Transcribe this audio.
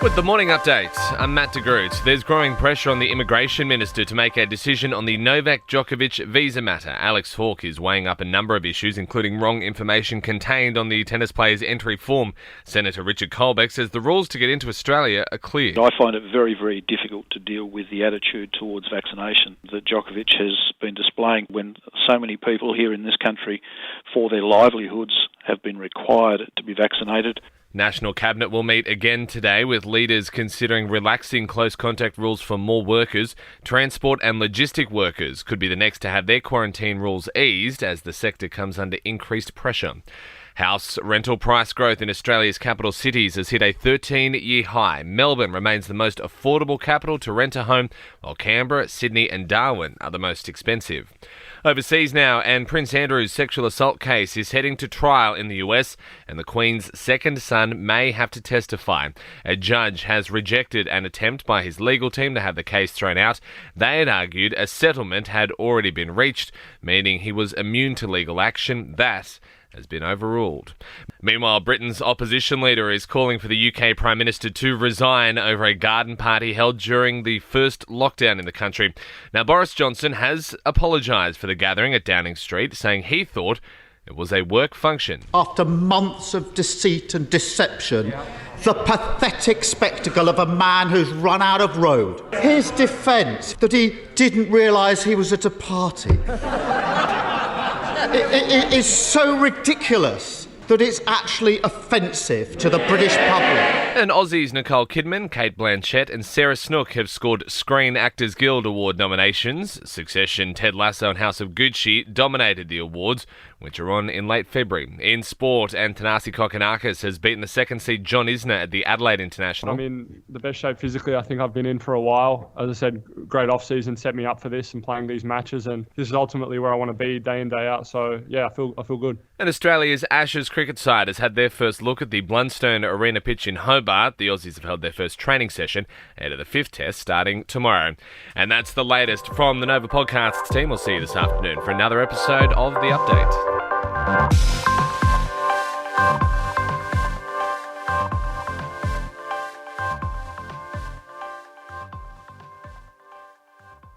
With the morning update, I'm Matt DeGroot. There's growing pressure on the immigration minister to make a decision on the Novak Djokovic visa matter. Alex Hawke is weighing up a number of issues, including wrong information contained on the tennis player's entry form. Senator Richard Colbeck says the rules to get into Australia are clear. I find it very, very difficult to deal with the attitude towards vaccination that Djokovic has been displaying when so many people here in this country, for their livelihoods, have been required to be vaccinated. National Cabinet will meet again today with leaders considering relaxing close contact rules for more workers. Transport and logistic workers could be the next to have their quarantine rules eased as the sector comes under increased pressure. House rental price growth in Australia's capital cities has hit a 13-year high. Melbourne remains the most affordable capital to rent a home, while Canberra, Sydney and Darwin are the most expensive. Overseas now, and Prince Andrew's sexual assault case is heading to trial in the US, and the Queen's second son may have to testify. A judge has rejected an attempt by his legal team to have the case thrown out. They had argued a settlement had already been reached, meaning he was immune to legal action. That has been overruled. Meanwhile, Britain's opposition leader is calling for the UK Prime Minister to resign over a garden party held during the first lockdown in the country. Now, Boris Johnson has apologised for the gathering at Downing Street, saying he thought it was a work function. After months of deceit and deception, the pathetic spectacle of a man who's run out of road. His defence that he didn't realise he was at a party. It is so ridiculous that it's actually offensive to the British public. And Aussies Nicole Kidman, Cate, Blanchette and Snook have scored Screen Actors Guild Award nominations. Succession, Ted Lasso and House of Gucci dominated the awards, which are on in late February. In sport, and Thanasi Kokkinakis has beaten the second seed John Isner at the Adelaide International. I'm in the best shape physically I think I've been in for a while. As I said, great off-season set me up for this and playing these matches, and this is ultimately where I want to be day in, day out. So, yeah, I feel good. And Australia's Ashes cricket side has had their first look at the Blundstone Arena pitch in Hobart. The Aussies have held their first training session ahead of the fifth test starting tomorrow. And that's the latest from the Nova Podcasts team. We'll see you this afternoon for another episode of The Update.